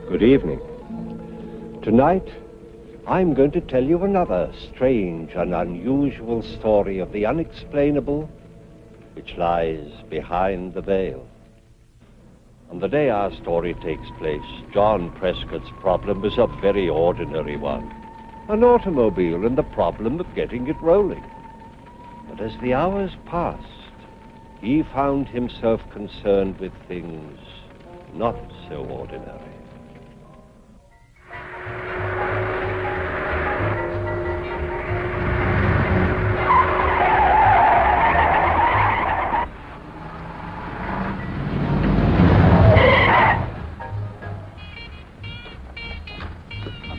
Good evening. Tonight, I'm going to tell you another strange and unusual story of the unexplainable which lies behind the veil. On the day our story takes place, John Prescott's problem was a very ordinary one. An automobile and the problem of getting it rolling. But as the hours passed, he found himself concerned with things not so ordinary.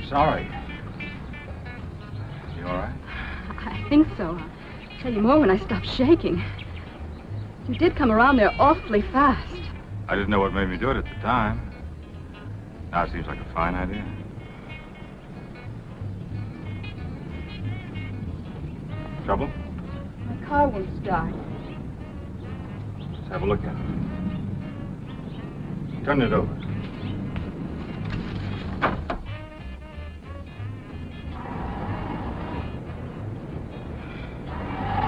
Sorry. You all right? I think so. I'll tell you more when I stop shaking. You did come around there awfully fast. I didn't know what made me do it at the time. Now it seems like a fine idea. Trouble? My car won't start. Let's have a look at it. Turn it over.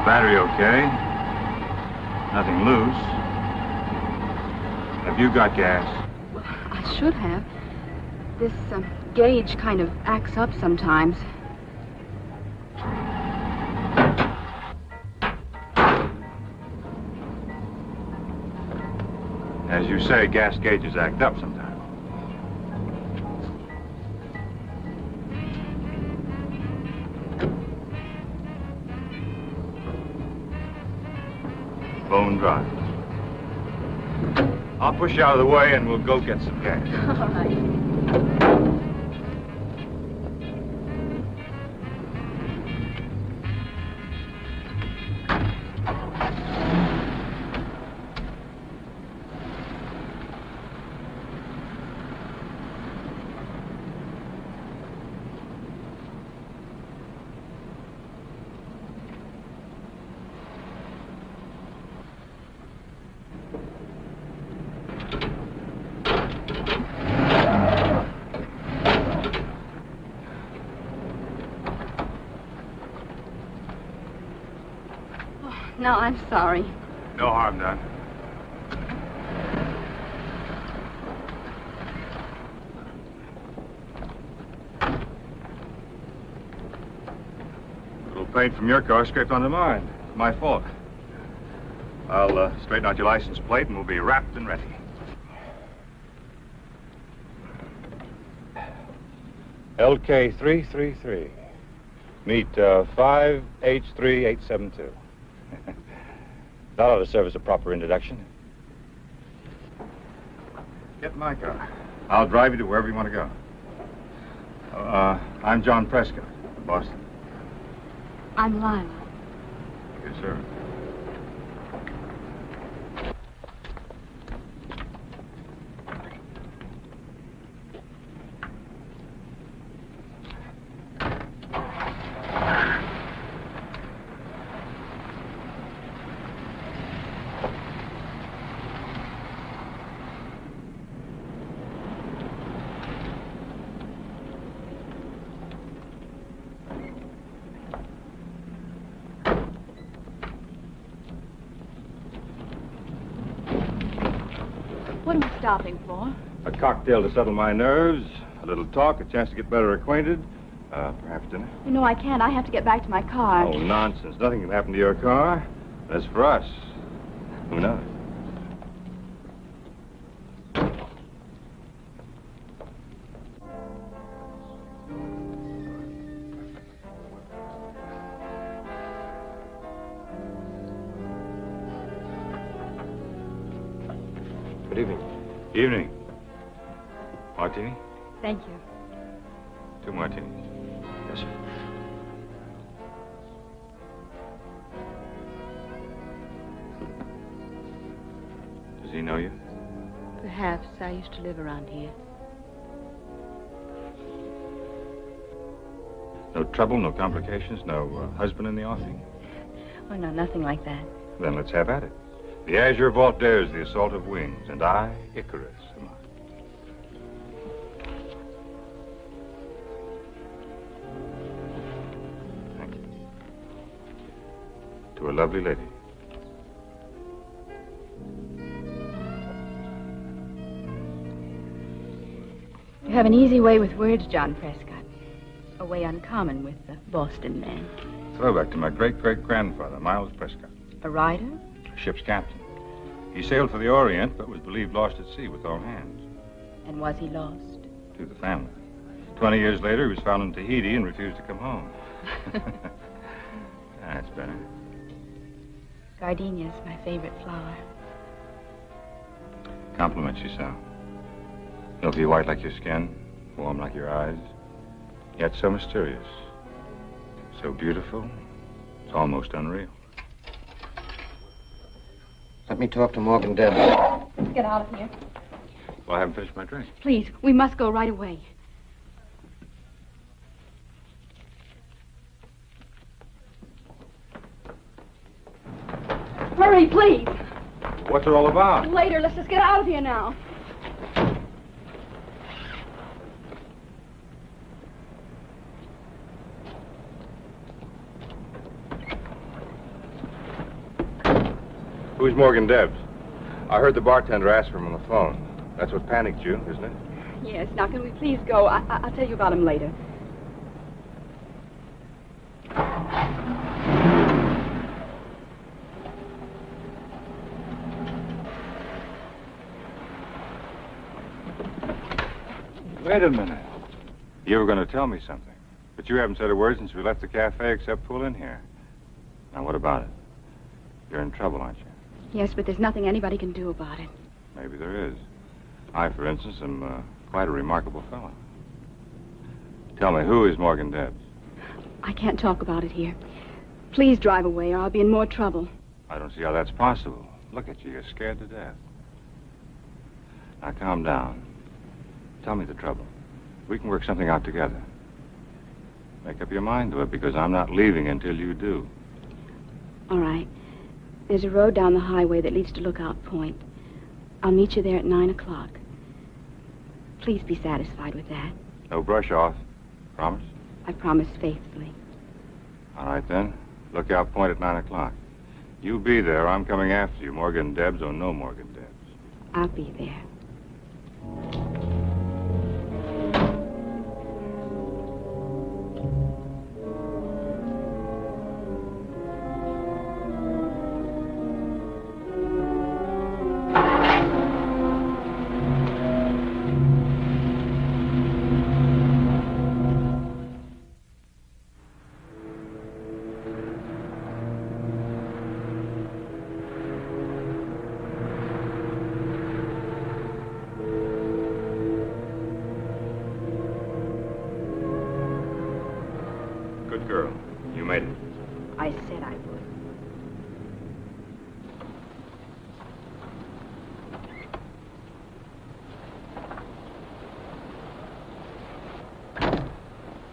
Battery okay. Nothing loose. Have you got gas? Well, I should have. This gauge kind of acts up sometimes. As you say, gas gauges act up sometimes. Bone dry. I'll push you out of the way and we'll go get some gas. All right. No, I'm sorry. No harm done. A little paint from your car scraped onto mine. My fault. I'll straighten out your license plate and we'll be wrapped and ready. LK333. Meet 5H3872. That ought to serve as a proper introduction. Get in my car. I'll drive you to wherever you want to go. I'm John Prescott, Boston. I'm Lila. Yes, sir. What am I stopping for? A cocktail to settle my nerves, a little talk, a chance to get better acquainted, perhaps dinner. You know I can't. I have to get back to my car. Oh, nonsense. Nothing can happen to your car. As for us, who knows? Good evening. Evening. Martini? Thank you. 2 martinis. Yes, sir. Does he know you? Perhaps. I used to live around here. No trouble, no complications, no husband in the offing? Oh, no, nothing like that. Then let's have at it. The azure vault dares the assault of wings, and I, Icarus, am I. Thank you. To a lovely lady. You have an easy way with words, John Prescott. A way uncommon with the Boston man. Throwback to my great-great-grandfather, Miles Prescott. A rider? Ship's captain. He sailed for the Orient, but was believed lost at sea with all hands. And was he lost? To the family. 20 years later, he was found in Tahiti and refused to come home. That's better. Gardenia's my favorite flower. Compliments you, so. Milky white like your skin, warm like your eyes, yet so mysterious. So beautiful, it's almost unreal. Let me talk to Morgan Deb. Let's get out of here. Well, I haven't finished my drink. Please, we must go right away. Hurry, please. What's it all about? Later, let's just get out of here now. Who's Morgan Debs? I heard the bartender ask for him on the phone. That's what panicked you, isn't it? Yes, now can we please go? I'll tell you about him later. Wait a minute. You were going to tell me something, but you haven't said a word since we left the cafe except pull in here. Now, what about it? You're in trouble, aren't you? Yes, but there's nothing anybody can do about it. Maybe there is. I, for instance, am quite a remarkable fellow. Tell me, who is Morgan Debs? I can't talk about it here. Please drive away or I'll be in more trouble. I don't see how that's possible. Look at you. You're scared to death. Now, calm down. Tell me the trouble. We can work something out together. Make up your mind to it, because I'm not leaving until you do. All right. There's a road down the highway that leads to Lookout Point. I'll meet you there at 9 o'clock. Please be satisfied with that. No brush off. Promise? I promise faithfully. All right, then. Lookout Point at 9 o'clock. You be there. I'm coming after you. Morgan Debs or no Morgan Debs. I'll be there. Good girl. You made it. I said I would.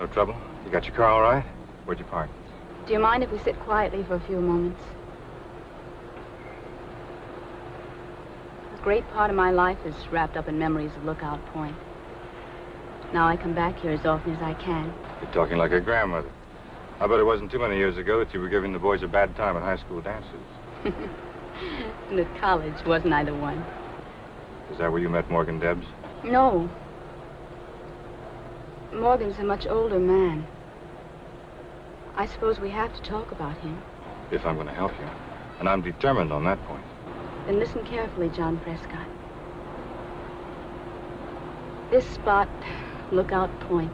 No trouble? You got your car all right? Where'd you park? Do you mind if we sit quietly for a few moments? A great part of my life is wrapped up in memories of Lookout Point. Now I come back here as often as I can. You're talking like a grandmother. I bet it wasn't too many years ago that you were giving the boys a bad time at high school dances. And at college, wasn't I the one? Is that where you met Morgan Debs? No. Morgan's a much older man. I suppose we have to talk about him. If I'm going to help you. And I'm determined on that point. Then listen carefully, John Prescott. This spot, Lookout Point,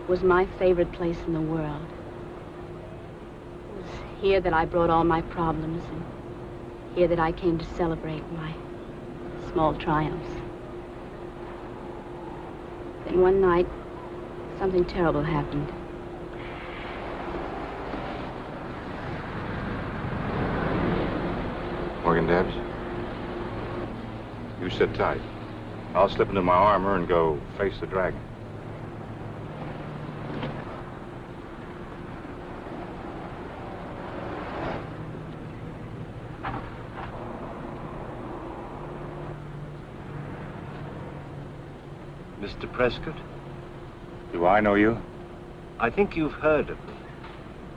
was my favorite place in the world. It was here that I brought all my problems, and here that I came to celebrate my small triumphs. Then one night, something terrible happened. Morgan Debs? You sit tight. I'll slip into my armor and go face the dragon. Mr. Prescott? Do I know you? I think you've heard of me.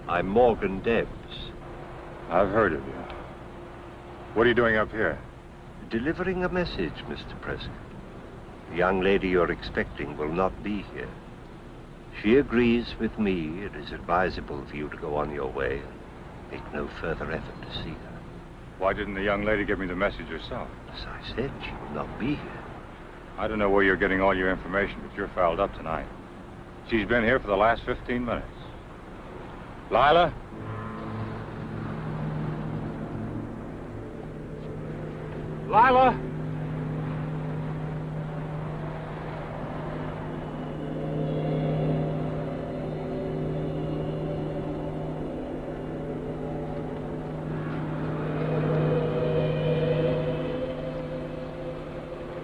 I'm Morgan Debs. I've heard of you. What are you doing up here? Delivering a message, Mr. Prescott. The young lady you're expecting will not be here. She agrees with me it is advisable for you to go on your way and make no further effort to see her. Why didn't the young lady give me the message herself? As I said, she will not be here. I don't know where you're getting all your information, but you're fouled up tonight. She's been here for the last 15 minutes. Lila? Lila?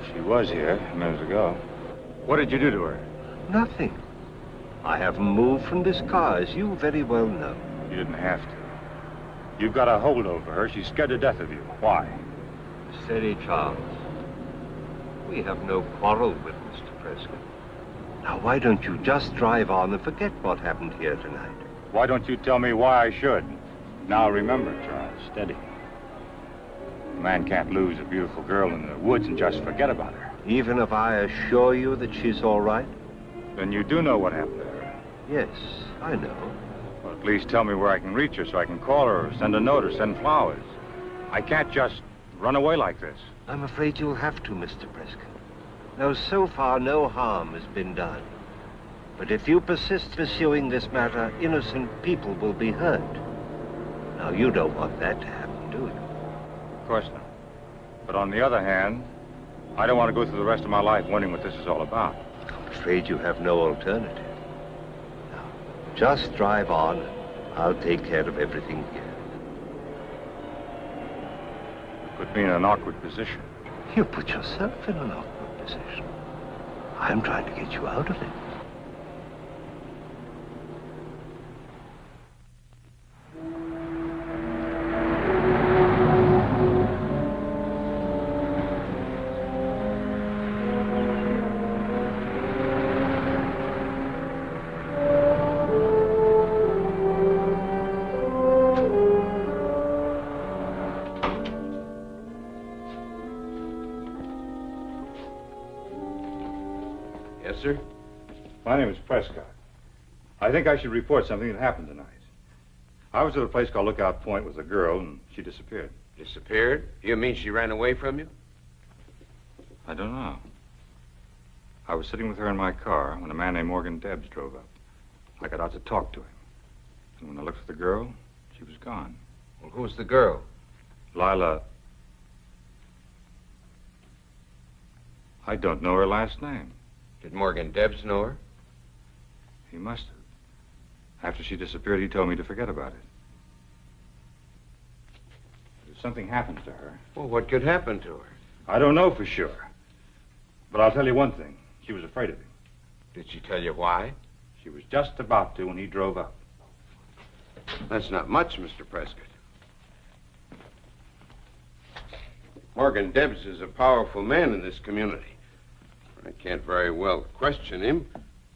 She was here a minute ago. What did you do to her? Nothing. I haven't moved from this car, as you very well know. You didn't have to. You've got a hold over her. She's scared to death of you. Why? Steady, Charles. We have no quarrel with Mr. Prescott. Now, why don't you just drive on and forget what happened here tonight? Why don't you tell me why I should? Now remember, Charles, steady. A man can't lose a beautiful girl in the woods and just forget about her. Even if I assure you that she's all right? Then you do know what happened to her. Yes, I know. Well, at least tell me where I can reach her so I can call her or send a note or send flowers. I can't just run away like this. I'm afraid you'll have to, Mr. Prescott. Now, so far, no harm has been done. But if you persist pursuing this matter, innocent people will be hurt. Now, you don't want that to happen, do you? Of course not. But on the other hand, I don't want to go through the rest of my life wondering what this is all about. I'm afraid you have no alternative. Now, just drive on. I'll take care of everything here. Put me in an awkward position. You put yourself in an awkward position. I'm trying to get you out of it. Yes, sir? My name is Prescott. I think I should report something that happened tonight. I was at a place called Lookout Point with a girl, and she disappeared. Disappeared? You mean she ran away from you? I don't know. I was sitting with her in my car when a man named Morgan Debs drove up. I got out to talk to him. And when I looked for the girl, she was gone. Well, who's the girl? Lila. I don't know her last name. Did Morgan Debs know her? He must have. After she disappeared, he told me to forget about it. If something happens to her... Well, what could happen to her? I don't know for sure. But I'll tell you one thing. She was afraid of him. Did she tell you why? She was just about to when he drove up. That's not much, Mr. Prescott. Morgan Debs is a powerful man in this community. I can't very well question him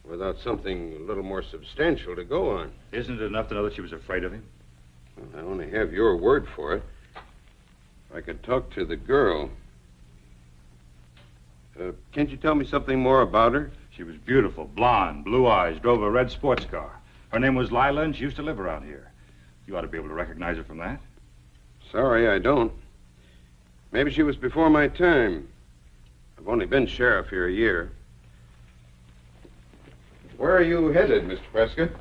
without something a little more substantial to go on. Isn't it enough to know that she was afraid of him? Well, I only have your word for it. If I could talk to the girl... can't you tell me something more about her? She was beautiful, blonde, blue eyes, drove a red sports car. Her name was Lila, and she used to live around here. You ought to be able to recognize her from that. Sorry, I don't. Maybe she was before my time. I've only been sheriff here a year. Where are you headed, Mr. Prescott?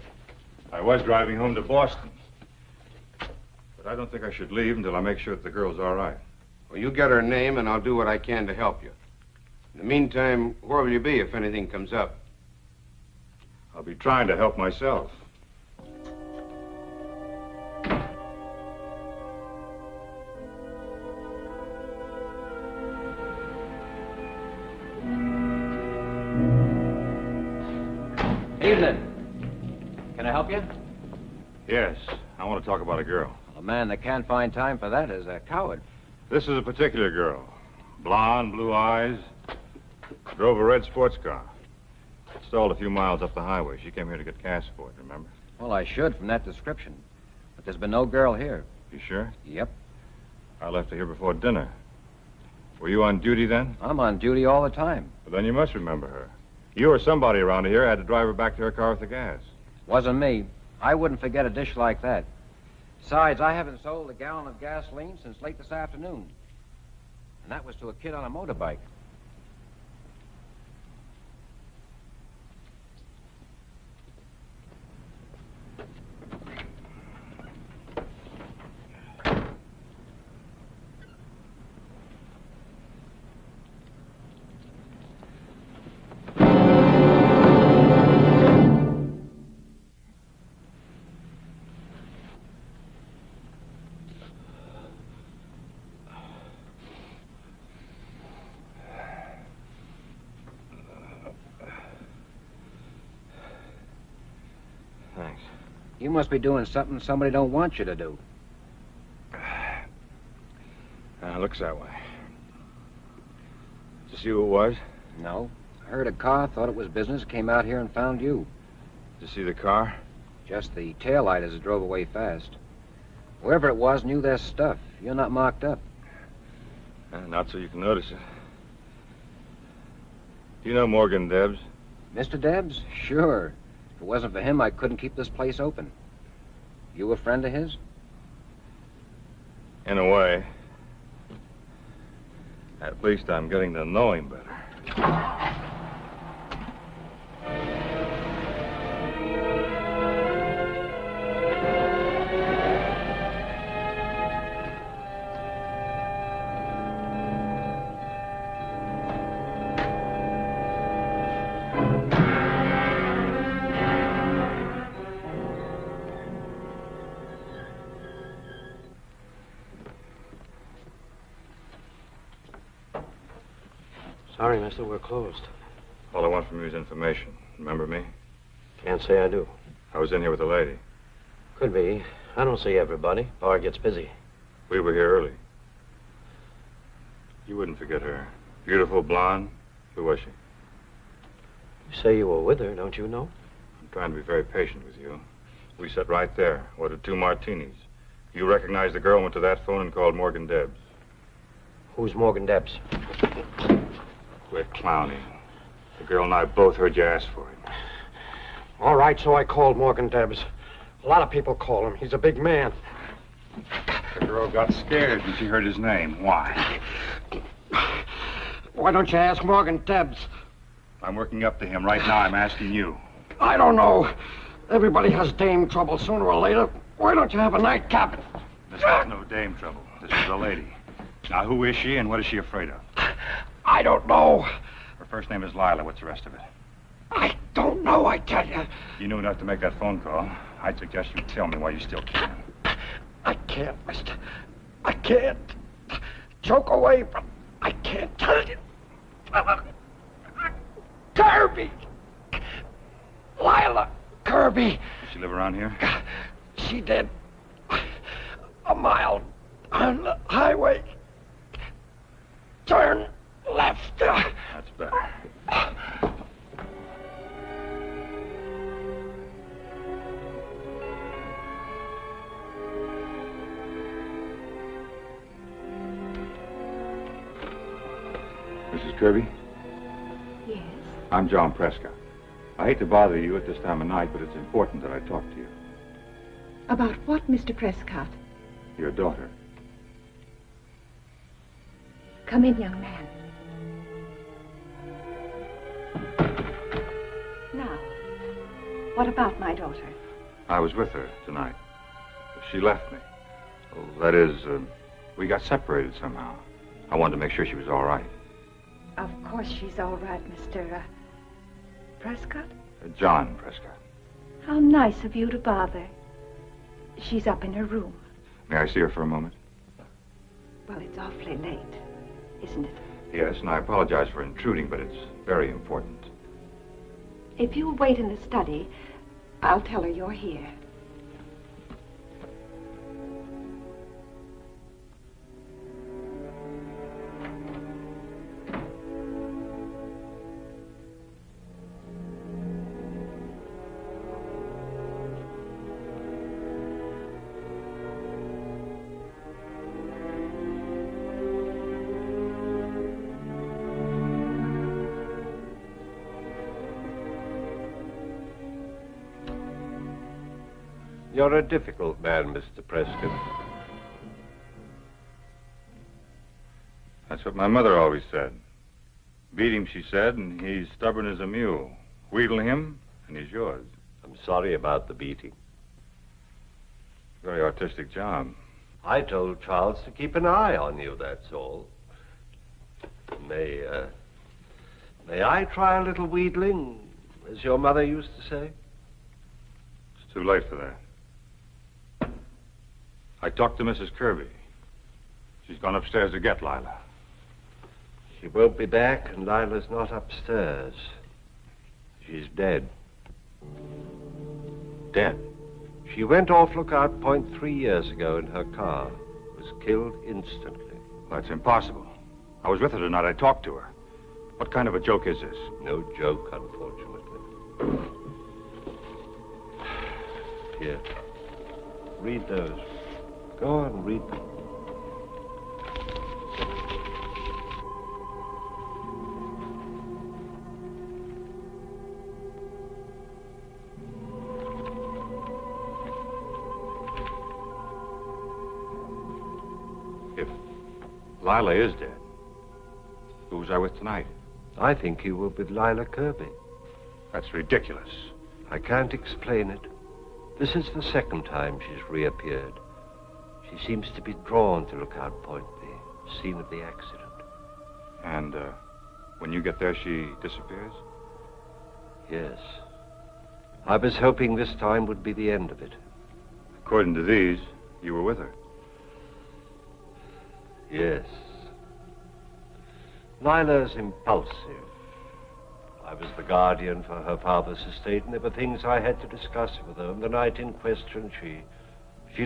I was driving home to Boston. But I don't think I should leave until I make sure that the girl's all right. Well, you get her name, and I'll do what I can to help you. In the meantime, where will you be if anything comes up? I'll be trying to help myself. Evening. Can I help you? Yes, I want to talk about a girl. A man that can't find time for that is a coward. This is a particular girl. Blonde, blue eyes. Drove a red sports car. stalled a few miles up the highway. She came here to get gas for it, remember? Well, I should from that description. But there's been no girl here. You sure? Yep. I left her here before dinner. Were you on duty then? I'm on duty all the time. Well, then you must remember her. You or somebody around here had to drive her back to her car with the gas. Wasn't me. I wouldn't forget a dish like that. Besides, I haven't sold a gallon of gasoline since late this afternoon. And that was to a kid on a motorbike. Thanks. You must be doing something somebody don't want you to do. Looks that way. Did you see who it was? No. I heard a car, thought it was business, came out here and found you. Did you see the car? Just the taillight as it drove away fast. Whoever it was knew their stuff. You're not marked up. Not so you can notice it. Do you know Morgan Debs? Mr. Debs? Sure. If it wasn't for him, I couldn't keep this place open. You a friend of his? In a way. At least I'm getting to know him better. Sorry, mister, we're closed. All I want from you is information. Remember me? Can't say I do. I was in here with a lady. Could be. I don't see everybody. Bar gets busy. We were here early. You wouldn't forget her. Beautiful blonde. Who was she? You say you were with her, don't you know? I'm trying to be very patient with you. We sat right there, ordered 2 martinis. You recognized the girl, went to that phone and called Morgan Debs. Who's Morgan Debs? Quit clowning. The girl and I both heard you ask for him. All right, so I called Morgan Debs. A lot of people call him. He's a big man. The girl got scared when she heard his name. Why? Why don't you ask Morgan Debs? I'm working up to him right now. I'm asking you. I don't know. Everybody has dame trouble sooner or later. Why don't you have a nightcap? This is no dame trouble. This is a lady. Now, who is she and what is she afraid of? I don't know. Her first name is Lila. What's the rest of it? I don't know, I tell you. You knew enough to make that phone call. I'd suggest you tell me why you still can. I can't, mister. I can't. Choke away, but I can't tell you. Kirby! Lila Kirby. Does she live around here? She did. A mile on the highway. Turn left. That's better. Mrs. Kirby? Yes. I'm John Prescott. I hate to bother you at this time of night, but it's important that I talk to you. About what, Mr. Prescott? Your daughter. Come in, young man. Now, what about my daughter? I was with her tonight. She left me. Well, that is, we got separated somehow. I wanted to make sure she was all right. Of course she's all right, Mr. Prescott. John Prescott. How nice of you to bother. She's up in her room. May I see her for a moment? Well, it's awfully late, isn't it? Yes, and I apologize for intruding, but it's very important. If you'll wait in the study, I'll tell her you're here. You're a difficult man, Mr. Preston. That's what my mother always said. Beat him, she said, and he's stubborn as a mule. Wheedle him, and he's yours. I'm sorry about the beating. Very artistic job. I told Charles to keep an eye on you, that's all. May I try a little wheedling, as your mother used to say? It's too late for that. I talked to Mrs. Kirby. She's gone upstairs to get Lila. She won't be back, and Lila's not upstairs. She's dead. Dead? She went off Lookout Point 3 years ago in her car. Was killed instantly. Well, that's impossible. I was with her tonight. I talked to her. What kind of a joke is this? No joke, unfortunately. Here. Read those. Go on, read them. If Lila is dead, who was I with tonight? I think you were with Lila Kirby. That's ridiculous. I can't explain it. This is the second time she's reappeared. She seems to be drawn to Lookout Point, the scene of the accident. And, when you get there, she disappears? Yes. I was hoping this time would be the end of it. According to these, you were with her. Yes. Lila's impulsive. I was the guardian for her father's estate, and there were things I had to discuss with her. And the night in question, she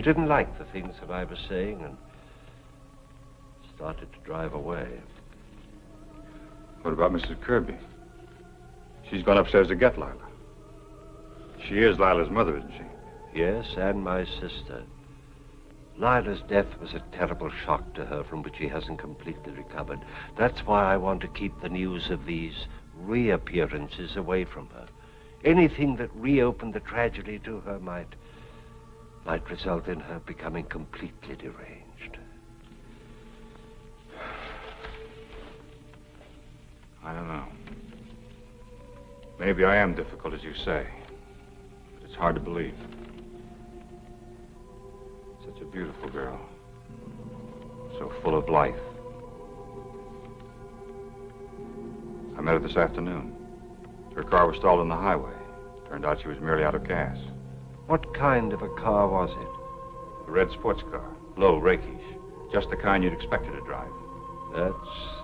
didn't like the things that I was saying and started to drive away. What about Mrs. Kirby? She's gone upstairs to get Lila. She is Lila's mother, isn't she? Yes, and my sister. Lila's death was a terrible shock to her from which she hasn't completely recovered. That's why I want to keep the news of these reappearances away from her. Anything that reopened the tragedy to her might result in her becoming completely deranged. I don't know. Maybe I am difficult, as you say. But it's hard to believe. Such a beautiful girl. So full of life. I met her this afternoon. Her car was stalled on the highway. Turned out she was merely out of gas. What kind of a car was it? A red sports car. Low, rakish. Just the kind you'd expect her to drive. That's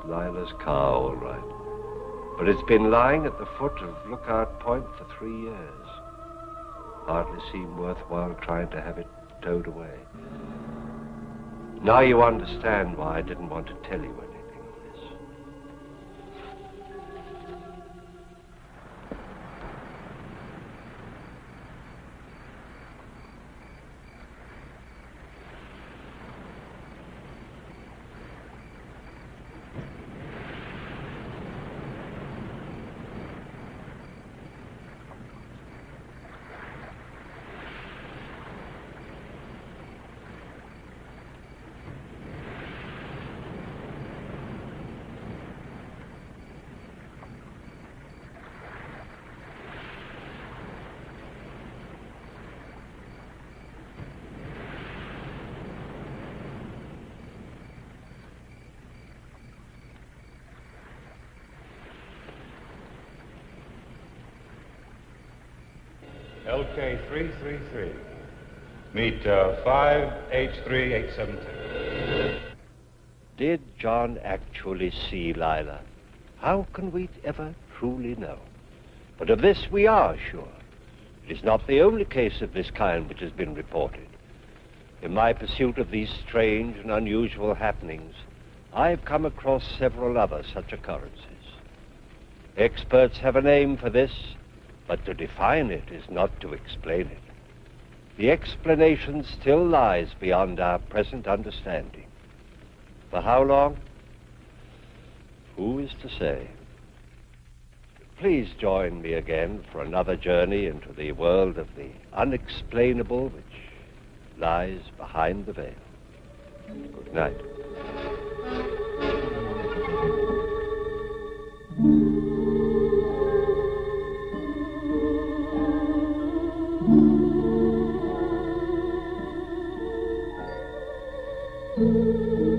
Lila's car, all right. But it's been lying at the foot of Lookout Point for 3 years. Hardly seemed worthwhile trying to have it towed away. Now you understand why I didn't want to tell you anything of this. LK333. Meet 5H3872. Did John actually see Lila? How can we ever truly know? But of this we are sure. It is not the only case of this kind which has been reported. In my pursuit of these strange and unusual happenings, I've come across several other such occurrences. Experts have a name for this, but to define it is not to explain it. The explanation still lies beyond our present understanding. For how long? Who is to say? please join me again for another journey into the world of the unexplainable which lies behind the veil. Good night. Thank you.